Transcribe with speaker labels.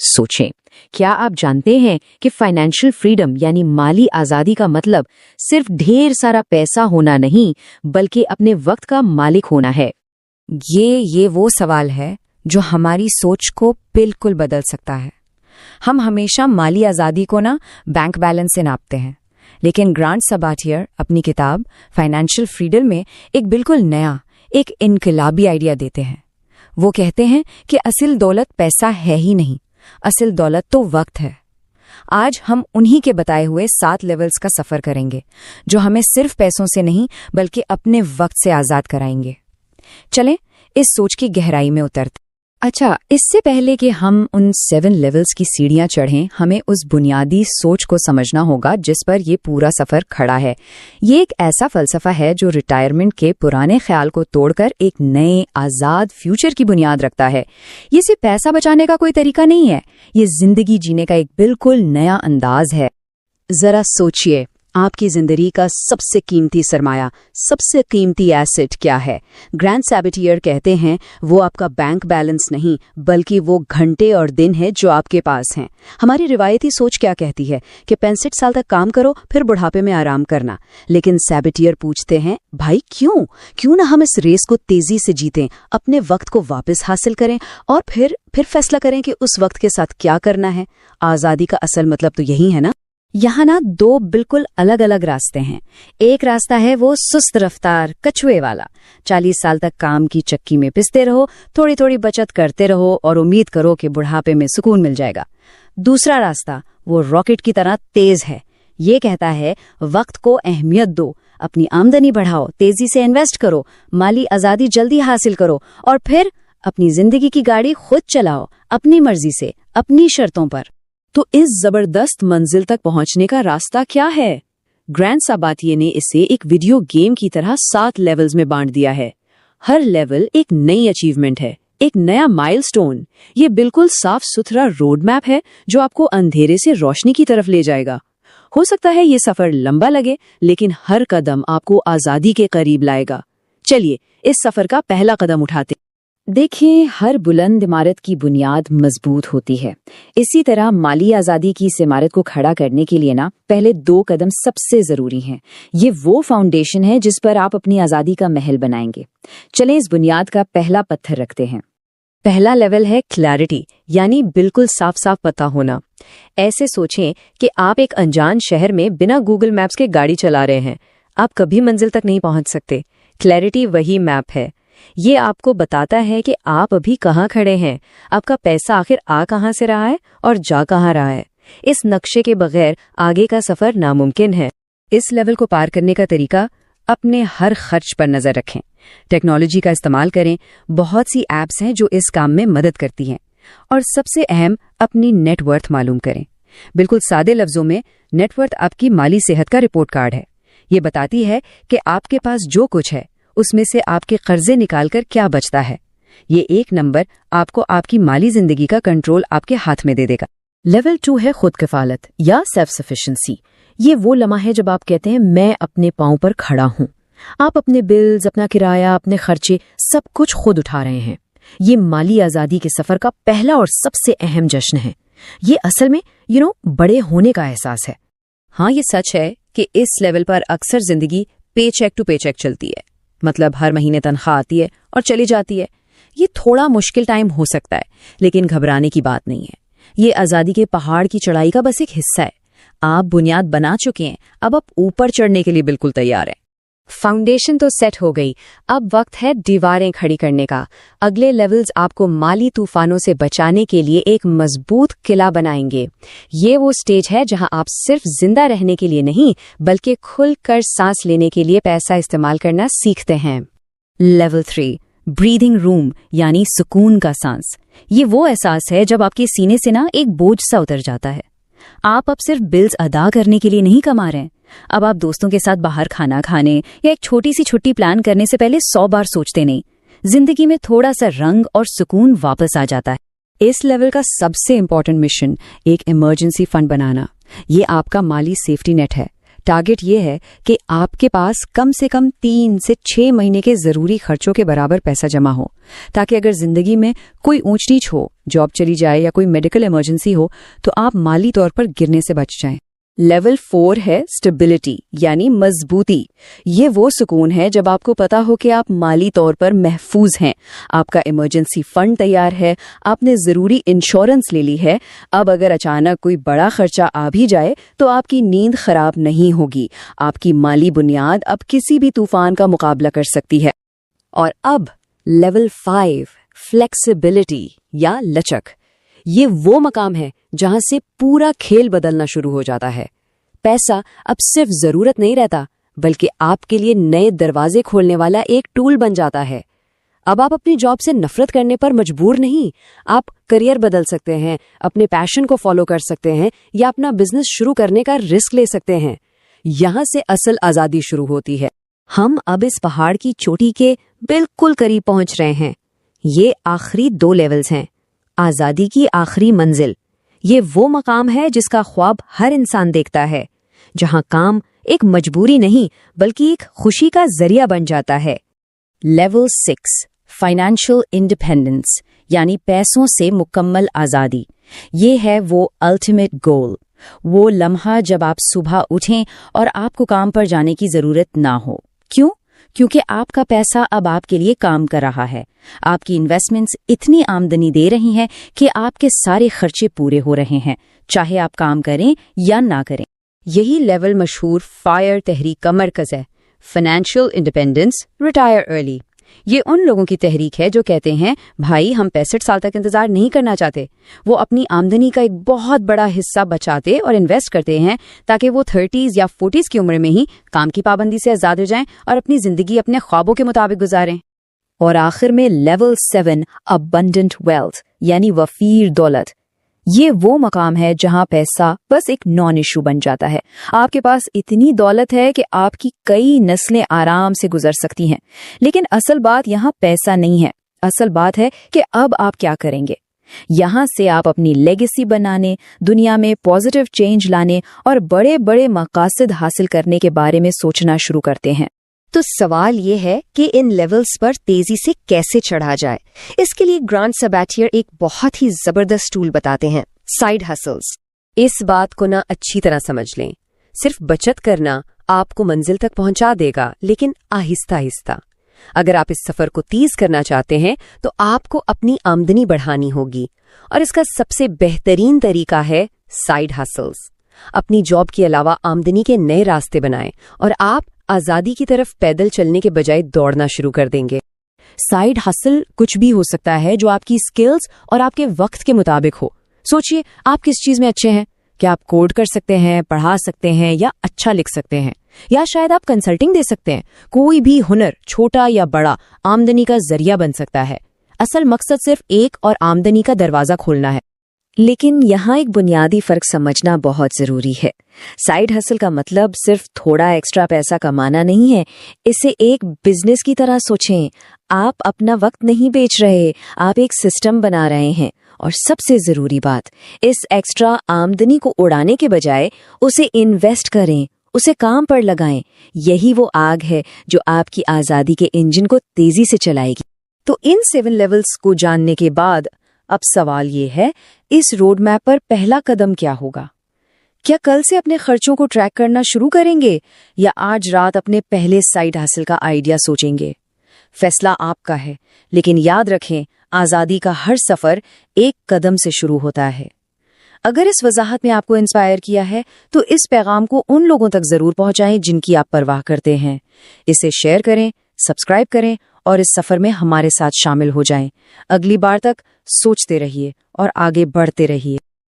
Speaker 1: सोचें, क्या आप जानते हैं कि फाइनेंशियल फ्रीडम यानी माली आजादी का मतलब सिर्फ ढेर सारा पैसा होना नहीं, बल्कि अपने वक्त का मालिक होना है।
Speaker 2: ये वो सवाल है जो हमारी सोच को बिल्कुल बदल सकता है। हम हमेशा माली आज़ादी को बैंक बैलेंस से नापते हैं, लेकिन ग्रांट सबाटियर अपनी किताब फाइनेंशियल फ्रीडम में एक बिल्कुल नया, एक इनकलाबी आइडिया देते हैं। वो कहते हैं कि असल दौलत पैसा है ही नहीं, असल दौलत तो वक्त है। आज हम उन्हीं के बताए हुए 7 लेवल्स का सफ़र करेंगे, जो हमें सिर्फ पैसों से नहीं बल्कि अपने वक्त से आज़ाद कराएंगे। चलें इस सोच की गहराई में उतरते।
Speaker 1: अच्छा, इससे पहले कि हम उन 7 लेवल्स की सीढ़ियां चढ़ें, हमें उस बुनियादी सोच को समझना होगा जिस पर यह पूरा सफ़र खड़ा है। ये एक ऐसा फ़लसफ़ा है जो रिटायरमेंट के पुराने ख्याल को तोड़कर एक नए आज़ाद फ्यूचर की बुनियाद रखता है। ये सिर्फ पैसा बचाने का कोई तरीका नहीं है, ये ज़िंदगी जीने का एक बिल्कुल नया अंदाज है। ज़रा सोचिए, आपकी जिंदगी का सबसे कीमती सरमाया, सबसे कीमती एसेट क्या है? ग्रांट सबाटियर कहते हैं वो आपका बैंक बैलेंस नहीं, बल्कि वो घंटे और दिन है जो आपके पास हैं। हमारी रिवायती सोच क्या कहती है कि 65 साल तक काम करो, फिर बुढ़ापे में आराम करना। लेकिन सबाटियर पूछते हैं, भाई क्यों ना हम इस रेस को तेजी से जीतें, अपने वक्त को वापस हासिल करें और फिर फैसला करें कि उस वक्त के साथ क्या करना है। आज़ादी का असल मतलब तो यही है ना। यहाँ 2 बिल्कुल अलग अलग रास्ते हैं। एक रास्ता है वो सुस्त रफ्तार कछुए वाला, 40 साल तक काम की चक्की में पिसते रहो, थोड़ी थोड़ी बचत करते रहो और उम्मीद करो कि बुढ़ापे में सुकून मिल जाएगा। दूसरा रास्ता वो रॉकेट की तरह तेज है। ये कहता है वक्त को अहमियत दो, अपनी आमदनी बढ़ाओ, तेजी से इन्वेस्ट करो, माली आज़ादी जल्दी हासिल करो और फिर अपनी जिंदगी की गाड़ी खुद चलाओ, अपनी मर्जी से, अपनी शर्तों पर। तो इस जबरदस्त मंजिल तक पहुंचने का रास्ता क्या है? ग्रांट सबाटियर ने इसे एक वीडियो गेम की तरह 7 लेवल्स में बांट दिया है। हर लेवल एक नई अचीवमेंट है, एक नया माइलस्टोन। ये बिल्कुल साफ सुथरा रोड मैप है जो आपको अंधेरे से रोशनी की तरफ ले जाएगा। हो सकता है ये सफर लंबा लगे, लेकिन हर कदम आपको आजादी के करीब लाएगा। चलिए इस सफर का पहला कदम उठाते। देखें, हर बुलंद इमारत की बुनियाद मजबूत होती है। इसी तरह माली आज़ादी की इस इमारत को खड़ा करने के लिए पहले 2 कदम सबसे ज़रूरी हैं। ये वो फाउंडेशन है जिस पर आप अपनी आज़ादी का महल बनाएंगे। चलें इस बुनियाद का पहला पत्थर रखते हैं। पहला लेवल है क्लैरिटी, यानी बिल्कुल साफ साफ पता होना। ऐसे सोचें कि आप एक अनजान शहर में बिना गूगल मैप्स के गाड़ी चला रहे हैं। आप कभी मंजिल तक नहीं पहुंच सकते। क्लैरिटी वही मैप है। ये आपको बताता है कि आप अभी कहाँ खड़े हैं, आपका पैसा आखिर आ कहाँ से रहा है और जा कहाँ रहा है। इस नक्शे के बगैर आगे का सफर नामुमकिन है। इस लेवल को पार करने का तरीका, अपने हर खर्च पर नजर रखें, टेक्नोलॉजी का इस्तेमाल करें। बहुत सी ऐप्स हैं जो इस काम में मदद करती हैं। और सबसे अहम, अपनी नेटवर्थ मालूम करें। बिल्कुल सादे लफ्जों में, नेटवर्थ आपकी माली सेहत का रिपोर्ट कार्ड है। ये बताती है कि आपके पास जो कुछ है उसमें से आपके कर्जे निकालकर क्या बचता है। ये एक नंबर आपको आपकी माली जिंदगी का कंट्रोल आपके हाथ में दे देगा। लेवल 2 है खुद किफालत या सेल्फ सफिशिएंसी। ये वो लम्हा है जब आप कहते हैं मैं अपने पांव पर खड़ा हूं। आप अपने बिल्स, अपना किराया, अपने खर्चे सब कुछ खुद उठा रहे हैं। ये माली आज़ादी के सफर का पहला और सबसे अहम जश्न है। ये असल में बड़े होने का एहसास है। हाँ, ये सच है कि इस लेवल पर अक्सर जिंदगी पेचेक टू पेचेक चलती है। मतलब हर महीने तनख्वाह आती है और चली जाती है। ये थोड़ा मुश्किल टाइम हो सकता है, लेकिन घबराने की बात नहीं है। ये आज़ादी के पहाड़ की चढ़ाई का बस एक हिस्सा है। आप बुनियाद बना चुके हैं, अब आप ऊपर चढ़ने के लिए बिल्कुल तैयार हैं। फाउंडेशन तो सेट हो गई, अब वक्त है दीवारें खड़ी करने का। अगले लेवल्स आपको माली तूफानों से बचाने के लिए एक मजबूत किला बनाएंगे। ये वो स्टेज है जहां आप सिर्फ जिंदा रहने के लिए नहीं, बल्कि खुलकर सांस लेने के लिए पैसा इस्तेमाल करना सीखते हैं। लेवल 3, ब्रीदिंग रूम यानी सुकून का सांस। ये वो एहसास है जब आपके सीने से एक बोझ सा उतर जाता है। आप अब सिर्फ बिल्स अदा करने के लिए नहीं कमा रहे हैं। अब आप दोस्तों के साथ बाहर खाना खाने या एक छोटी सी छुट्टी प्लान करने से पहले 100 बार सोचते नहीं। जिंदगी में थोड़ा सा रंग और सुकून वापस आ जाता है। इस लेवल का सबसे इंपॉर्टेंट मिशन एक इमरजेंसी फंड बनाना। ये आपका माली सेफ्टी नेट है।
Speaker 2: टारगेट ये है कि आपके पास कम से कम 3 से 6 महीने के ज़रूरी खर्चों के बराबर पैसा जमा हो, ताकि अगर ज़िंदगी में कोई ऊंच नीच हो, जॉब चली जाए या कोई मेडिकल इमरजेंसी हो, तो आप माली तौर पर गिरने से बच जाएं। लेवल 4 है स्टेबिलिटी, यानी मजबूती। ये वो सुकून है जब आपको पता हो कि आप माली तौर पर महफूज हैं, आपका इमरजेंसी फंड तैयार है, आपने ज़रूरी इंश्योरेंस ले ली है। अब अगर अचानक कोई बड़ा खर्चा आ भी जाए तो आपकी नींद खराब नहीं होगी, आपकी माली बुनियाद अब किसी भी तूफान का मुकाबला कर सकती है। और अब लेवल 5 फ्लेक्सिबिलिटी या लचक। ये वो मकाम है जहां से पूरा खेल बदलना शुरू हो जाता है। पैसा अब सिर्फ जरूरत नहीं रहता, बल्कि आपके लिए नए दरवाजे खोलने वाला एक टूल बन जाता है। अब आप अपनी जॉब से नफरत करने पर मजबूर नहीं, आप करियर बदल सकते हैं, अपने पैशन को फॉलो कर सकते हैं या अपना बिजनेस शुरू करने का रिस्क ले सकते हैं। यहां से असल आजादी शुरू होती है। हम अब इस पहाड़ की चोटी के बिल्कुल करीब पहुंच रहे हैं। ये आखिरी 2 लेवल्स हैं। आजादी की आखिरी मंजिल, ये वो मकाम है जिसका ख्वाब हर इंसान देखता है, जहां काम एक मजबूरी नहीं बल्कि एक खुशी का जरिया बन जाता है। लेवल 6 फाइनेंशियल इंडिपेंडेंस, यानी पैसों से मुकम्मल आजादी। ये है वो अल्टीमेट गोल, वो लम्हा जब आप सुबह उठें और आपको काम पर जाने की जरूरत ना हो। क्यों? क्योंकि आपका पैसा अब आपके लिए काम कर रहा है। आपकी इन्वेस्टमेंट्स इतनी आमदनी दे रही हैं कि आपके सारे खर्चे पूरे हो रहे हैं, चाहे आप काम करें या ना करें। यही लेवल मशहूर फायर तहरीक का मरकज है। Financial independence, retire early. ये उन लोगों की तहरीक है जो कहते हैं, भाई हम 65 साल तक इंतजार नहीं करना चाहते। वो अपनी आमदनी का एक बहुत बड़ा हिस्सा बचाते और इन्वेस्ट करते हैं ताकि वो 30s या 40s की उम्र में ही काम की पाबंदी से आजाद हो जाएं और अपनी जिंदगी अपने ख्वाबों के मुताबिक गुजारें। और आखिर में लेवल 7 अबंडेंट वेल्थ, यानी वफीर दौलत। ये वो मकाम है जहां पैसा बस एक नॉन इशू बन जाता है। आपके पास इतनी दौलत है कि आपकी कई नस्लें आराम से गुजर सकती हैं। लेकिन असल बात यहाँ पैसा नहीं है, असल बात है कि अब आप क्या करेंगे। यहाँ से आप अपनी लेगेसी बनाने, दुनिया में पॉजिटिव चेंज लाने और बड़े बड़े मकासद हासिल करने के बारे में सोचना शुरू करते हैं।
Speaker 3: तो सवाल ये है कि इन लेवल्स पर तेजी से कैसे चढ़ा जाए। इसके लिए ग्रांट सबाटियर एक बहुत ही जबरदस्त टूल बताते हैं, साइड हसल्स। इस बात को ना अच्छी तरह समझ लें, सिर्फ बचत करना आपको मंजिल तक पहुंचा देगा, लेकिन आहिस्ता आहिस्ता। अगर आप इस सफर को तेज करना चाहते हैं तो आपको अपनी आमदनी बढ़ानी होगी, और इसका सबसे बेहतरीन तरीका है साइड हसल्स। अपनी जॉब के अलावा आमदनी के नए रास्ते बनाएं और आप आजादी की तरफ पैदल चलने के बजाय दौड़ना शुरू कर देंगे।
Speaker 2: साइड हसल कुछ भी हो सकता है जो आपकी स्किल्स और आपके वक्त के मुताबिक हो। सोचिए, आप किस चीज में अच्छे हैं? क्या आप कोड कर सकते हैं, पढ़ा सकते हैं या अच्छा लिख सकते हैं, या शायद आप कंसल्टिंग दे सकते हैं। कोई भी हुनर, छोटा या बड़ा, आमदनी का जरिया बन सकता है। असल मकसद सिर्फ एक और आमदनी का दरवाजा खोलना है।
Speaker 3: लेकिन यहाँ एक बुनियादी फर्क समझना बहुत जरूरी है। साइड हसल का मतलब सिर्फ थोड़ा एक्स्ट्रा पैसा कमाना नहीं है। इसे एक बिजनेस की तरह सोचें। आप अपना वक्त नहीं बेच रहे, आप एक सिस्टम बना रहे हैं। और सबसे जरूरी बात, इस एक्स्ट्रा आमदनी को उड़ाने के बजाय उसे इन्वेस्ट करें, उसे काम पर लगाएं। यही वो आग है जो आपकी आजादी के इंजन को तेजी से चलाएगी।
Speaker 2: तो इन 7 लेवल्स को जानने के बाद अब सवाल ये है, इस रोड मैप पर पहला कदम क्या होगा? क्या कल से अपने खर्चों को ट्रैक करना शुरू करेंगे, या आज रात अपने पहले साइड हासिल का आइडिया सोचेंगे? फैसला आपका है, लेकिन याद रखें, आजादी का हर सफर एक कदम से शुरू होता है। अगर इस वजाहत में आपको इंस्पायर किया है तो इस पैगाम को उन लोगों तक जरूर पहुंचाएं जिनकी आप परवाह करते हैं। इसे शेयर करें, सब्सक्राइब करें और इस सफर में हमारे साथ शामिल हो जाएं। अगली बार तक सोचते रहिए और आगे बढ़ते रहिए।